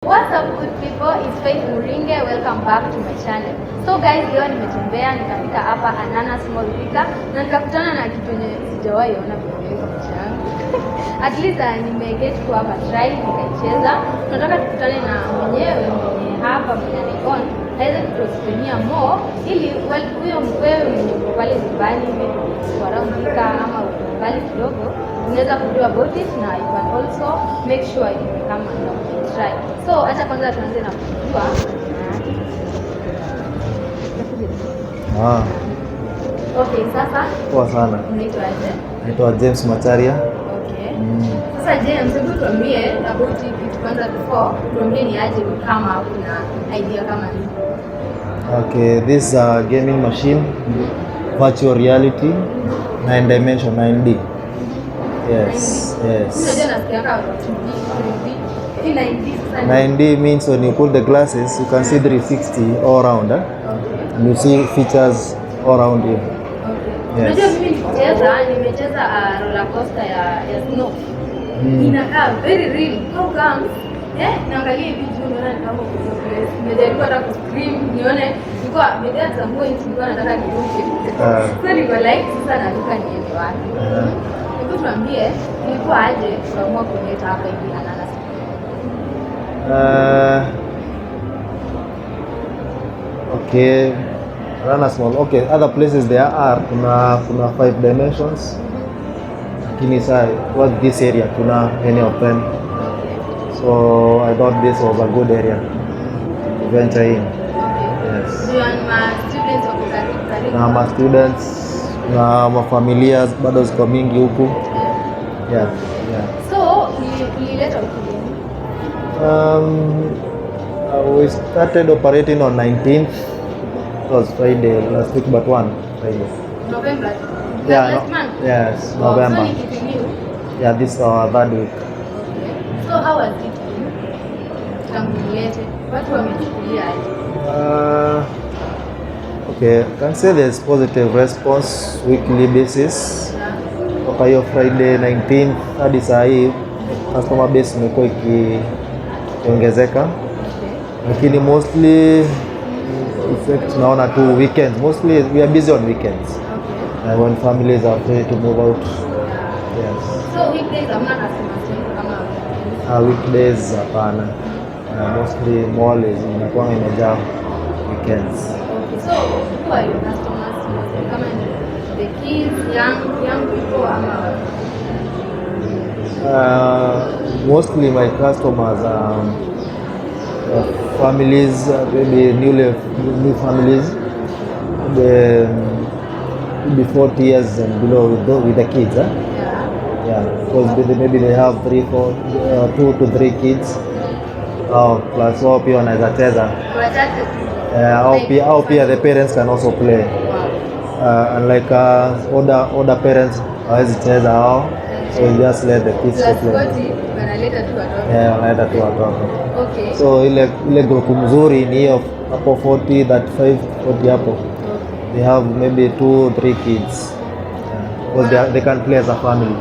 What's up good people, it's Faith Muringe, welcome back to my channel. So guys, leo nimetembea nikafika hapa Ananas Mall Thika na nikakutana na kitu yenye sijawahi ona kwa maisha yangu. At least nimeget tu hapa try nikaicheza. Tunataka tukutane na mwenyewe mwenye hapa mwenye anaona aweze kutuexplainia more ili huyo mwewe mwenye pale nyumbani kwa around Thika ama mbali kidogo unaweza kujua about it na you can also make sure you come and try. So acha kwanza tuanze na kujua. Okay, sasa poa sana. Unaitwa aje? Naitwa James Macharia. Okay. Sasa James, hebu tuambie about it kwanza before tuambie ni aje kama kuna idea kama hii. Okay, this is a gaming machine, virtual reality, 9 dimension 9D. Yes, yes. 9D means when you put the glasses, you can see 360 all around, and you see features all around you. Yes. Unajua mimi nimecheza roller coaster ya snow. Inakaa very real. How come? Naangalia hivi juu naona kama kuna place. Nimejaribu hata ku scream nione nilikuwa at some point nilikuwa nataka niruke. So niko like sasa naruka niende wapi? Hebu tuambie ilikuwa aje kuamua kuleta hapa hivi Ananas? Okay. Ananas Mall. Okay, other places there are kuna 5 dimensions. Lakini sasa what this area kuna any of them. So I thought this was a good area to venture in. Yes. Na ma students na mafamilia bado ziko mingi huku. Yeah. So ulileta ukija? We started operating on 19th. It was Friday last week, but one Friday. November? Yeah, last month? Yes, November. So it's new? Yeah, this is our third week. Okay. So how was it? Watu wamechukulia aje? Okay, I can say there's positive response weekly basis. Kwa hiyo Friday 19th hadi saa hii customer base imekuwa ikiongezeka. Lakini mostly effect tunaona tu weekends. Mostly we are busy on weekends. When families are free to move out. Yes. So weekdays hamna customers kama weekdays hapana. Mostly mall is inakuwa imejaa weekends. Okay. So who are your customers? Kama the kids, young people ama mostly my customers are families, maybe new families, maybe 40 years and below with the kids. Yeah, because maybe they have 2 to 3 kids. Plus wao pia wanaweza cheza. Au pia the parents can also play. Unlike older parents hawezi cheza hao. So you just let the kids play. Wanaleta tu watoto. Okay. So ile group mzuri ni hiyo hapo 40, 35, 40 hapo. They have maybe 2, 3 kids. Because they can play as a family.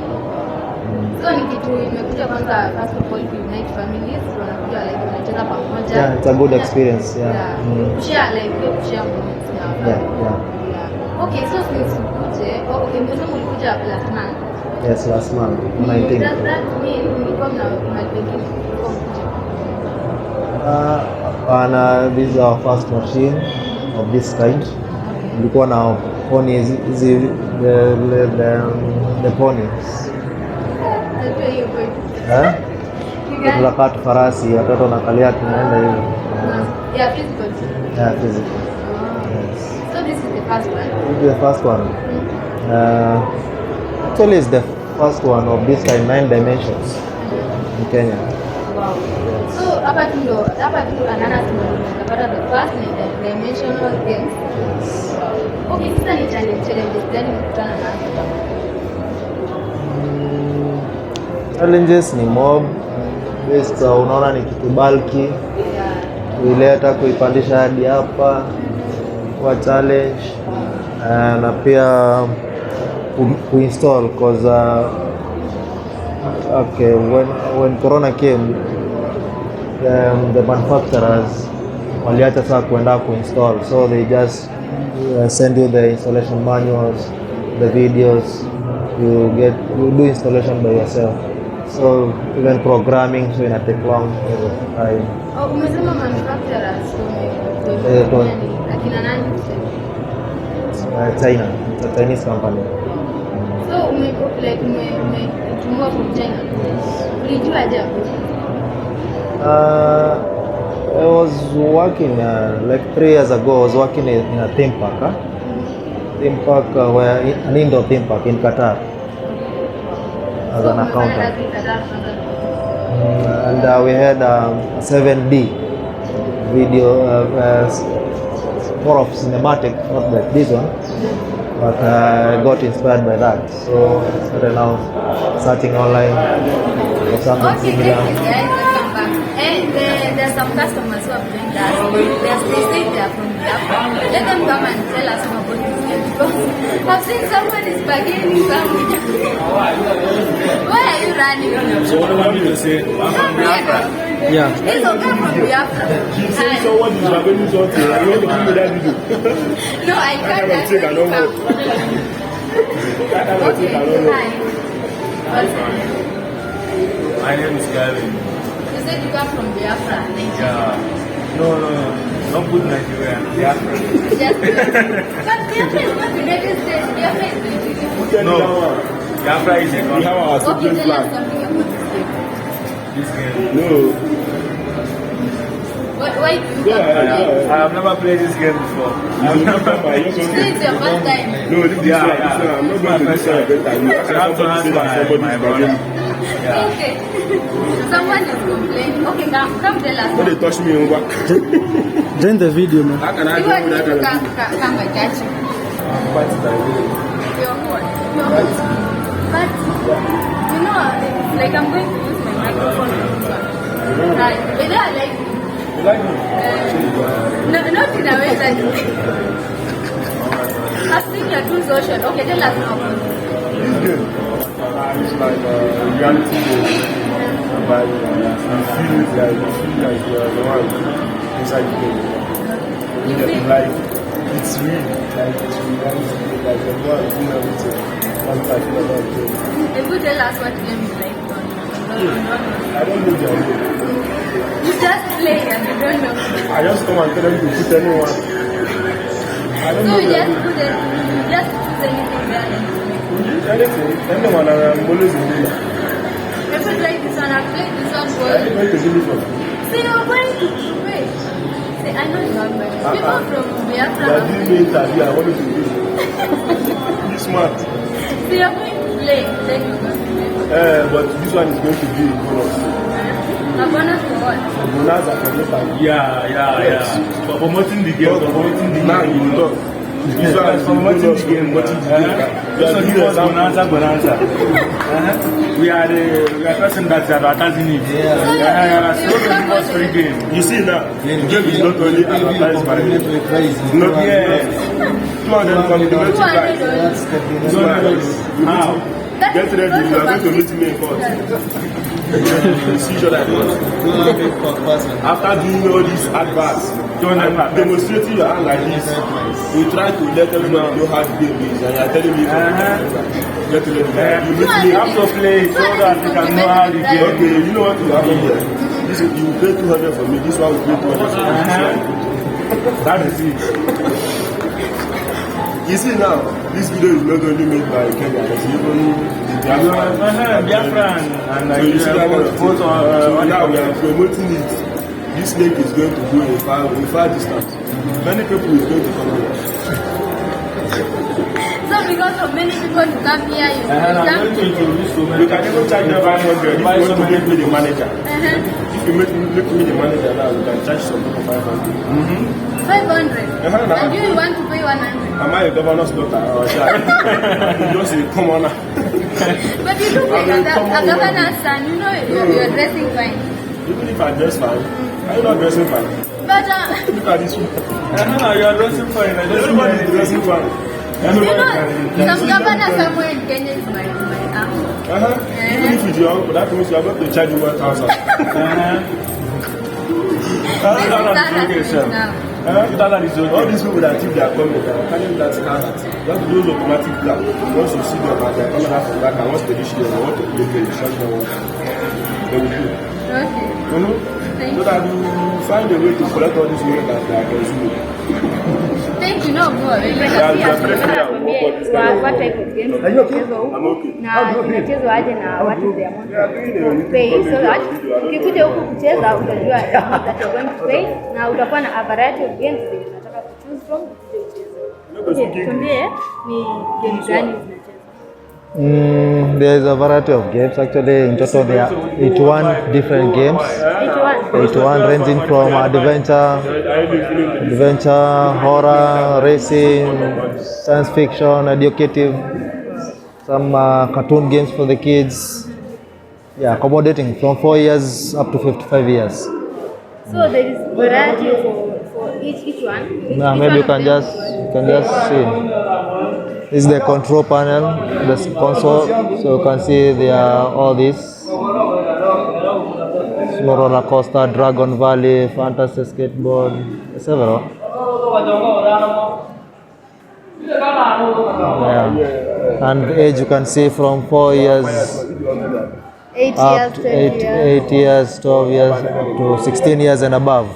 So ni kitu imekuja kwanza first of all to unite families, wanakuja like wanacheza pamoja. Yeah, it's a good experience. Share moments now. Yeah. Okay, so since okay, mwanzo mlikuja last month. Yes, last month, 19th. Does that mean mlikuwa mnalipia this is our first machine of this kind. Ilikuwa na ponies, the ponies. Tunakaa tu farasi, watoto wanakalia tunaenda hivi. Yeah, physical. Yeah, physical. Yes. So this is the first one? This is the first one. Actually it's the first one of this kind, 9 dimensions in Kenya. Wow. Yes. So hapa tu Ananas tunapata the first dimensional games. Yes. Okay, sasa ni challenges gani mkutana nazo? Challenges ni mob. Based unaona ni kitu bulky. Kuileta kuipandisha hadi hapa kwa challenge. Na pia kuinstall because okay, when corona came the manufacturers waliacha sasa kuenda kuinstall, so they just send you the installation manuals, the videos, you do installation by yourself. So even programming, so ina take long time. Umesema manufacturers akina nani? China, it's a Chinese company. So umetumwa from China. Ulijua aje? I was working like 3 years ago. I was working in a theme park, theme park where an indoor theme park in Qatar as an accountant. And we had a 7D video, more of cinematic, not like this one, but I got inspired by that. So I started now searching online for something similar. There's some customers who are doing that. They say they are from Biafra. Let them come and tell us more about this game, because I've seen someone is bargaining somewhere. Why are you running? So what do you want me to say? I'm from Biafra. Yeah. He's okay from Biafra. She said someone is bargaining something. I want to give me that video. No, I can't. I don't know. Okay, hi. What's your name? My name is Gavin. You said you come from Biafra, Nigeria. Yeah. No. Not good Nigeria. Biafra. Just but Biafra is not United States. Biafra is Nigeria. No. Biafra is a We have our Okay, separate tell us flag. something about this game. this game. No. Why do you Go come ahead, from go here? ahead. I have never played this game before. You don't come by your So own. it's your first time. No, this one. I'm not going to this one again. I have to ask my brother. Yeah. Okay. Someone is complaining. Okay, come tell us. When they touch me, over. Join the video, man. How can I You do want me that? to come and catch you? Fight by will. Your what? But, you know, it's like I'm going to use my microphone for this one. Right. Whether I like it. You like me? No, not in a way that I've seen your true social. Okay, tell us now. This game is like a reality game. But you feel like you're the one inside the game. You feel Like it's real. Like it's reality. Like the one doing everything. One type of about the game. If you tell us what game you like, I don't know their name. you just play and you don't know. I just come and tell them to put anyone. I don't So know you their just name. put it, you just choose anything there and you play. Anything. Anyone, I'm always in winner. If you like this one, I've played this one for I'm going to do it for you. See, you're going to wait. See, I know you have money. People from Biafra. You are giving me interview. I want you to do it. You smart. See, you're going to play. Then you're going to play. But this one is going to be a bonus. A bonus for what? A bonus that can make a Yeah. For promoting the game, promoting the now game. you know. This one is Promoting bonus the game. promoting the game. You This are one giving give us example. bonanza. We are the person that is advertising it. So give us free game. You see now, the game is not only advertised by it's not Yeah. 200 complimentary guys. $200. How? Get ready, you are going to meet me in court. You see each other in court. After doing all these adverts, demonstrating your hand like this, you try to let everybody know how the game is, and you are telling me, get ready, you meet me. You have to play it so that you can know how the game. Okay, you know what will happen here? This is, you will pay 200 for me, this one will pay 200 for me. That is it. You see now, this video is not only made by Kenya, it's even the Biafra and So you see that kind of both thing. are So now we are promoting it. This lake is going to go a far distance. Many people is going to come here. So because of many people to come here, you I'm come going to introduce so many. You can even charge them 500 if you want to make me the manager. Uh-huh. If you make me the manager now, you can charge some people 500. 500. Uh-huh. And you want to pay 100. Am I a governor's daughter or a child? You just a commoner. But you look like a governor's son. You know you're dressing fine. Even if I dress fine, are you not dressing fine? But Look at this one. You are dressing fine. I don't Everybody is dressing fine. you Everybody know, some governor somewhere in Kenya is my uncle. Even if it's your uncle, that means you are going to charge you 1,000. All these people that think they are coming, they are carrying that car. That's those automatic car. Once you see them, they are coming out from that car. Once they reach there, they want to make a shot. They will do. Okay. So that you find a way to collect all these money that they are consuming. Thank you, no more. What type of games na inachezwa aje na what is the amount of pay? So that ukikuja huku kucheza utajua that you're going to pay na utakuwa na a variety of games that unataka ku choose from kucheza. Tuambie ni games gani zinachezwa? There is a variety of games. Actually, in total there are 81 different games. 81 ranging from adventure, horror, racing, science fiction, educative, some cartoon games for the kids. Yeah, accommodating from 4 years up to 55 years. So there is variety for each one. Now maybe you can just see. This is the control panel, the console. So you can see there are all these. Snow Roller Coaster, Dragon Valley, Fantasy Skateboard, several. Yeah. And the age you can see from 4 years 8 up years, to 8 years, 12 years, to 16 years and above.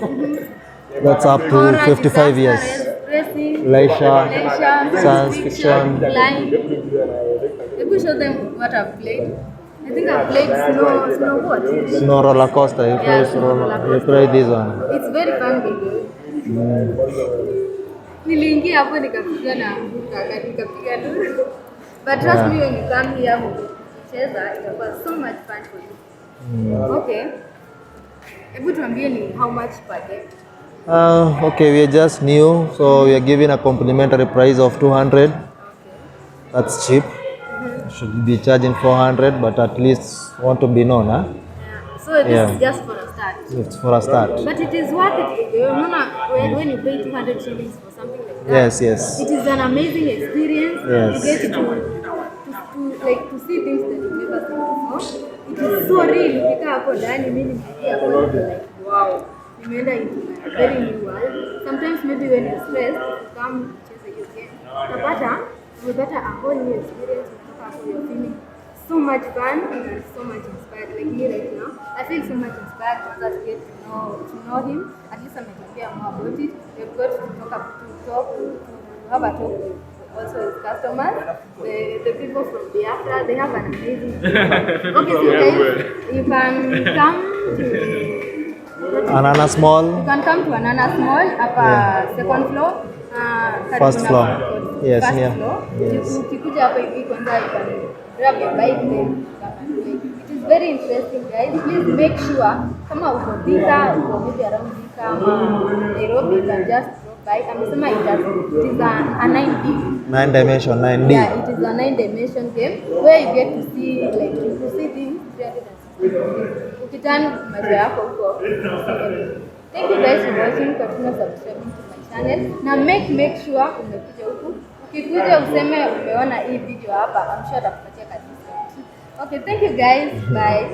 That's up to 55 years. Leisure, science fiction. Maybe show them what I've played. I think I've played Snow Roller Coaster. You play this one. It's very fun video. Niliingia hapo nikapiga na nikapiga tu. But trust me, when you come here kucheza itakuwa so much fun for you. Okay. Hebu tuambie ni how much per game? Okay, we are just new, so we are giving a complimentary price of 200. Okay. That's cheap. Should be charging 400, but at least want to be known, huh? Yeah. So this is just for a start. It's for a start. But it is worth it. You know, when you pay 200 shillings for something like that. Yes. It is an amazing experience. Yes. You get to see things that you never seen before. It is so real. Ukika hapo ndani mimi hapo like wow. Nimeenda into a very new world. Sometimes maybe when you're stressed, you come chase your game. Umepata a whole new experience. You're feeling so much fun and so much inspired. Like me right now, I feel so much inspired once I get to know him. At least I'm going to hear more about it. We've got to have a talk with also his customers, the people from Biafra. They have an amazing okay, so guys, you can come to Ananas Mall. You can come to Ananas Mall upper second floor. First floor. Yes, first yeah. floor. Yes. Ukikuja hapa hivi kwanza you can grab your bike then. It is very interesting, guys. Please make sure kama uko Thika, uko maybe around Thika ama Nairobi, you can just drop by. Amesema it is a 9D. 9-dimension, 9D. Yeah, it is a 9-dimension game where you get to see things 360. Ukitani macho yako huko. Thank you guys for watching. Continue subscribing to my channel. Na make sure umekuja huku. Ukikuja useme umeona hii video hapa, I'm sure atakupatia kabisa. Okay, thank you guys. Bye.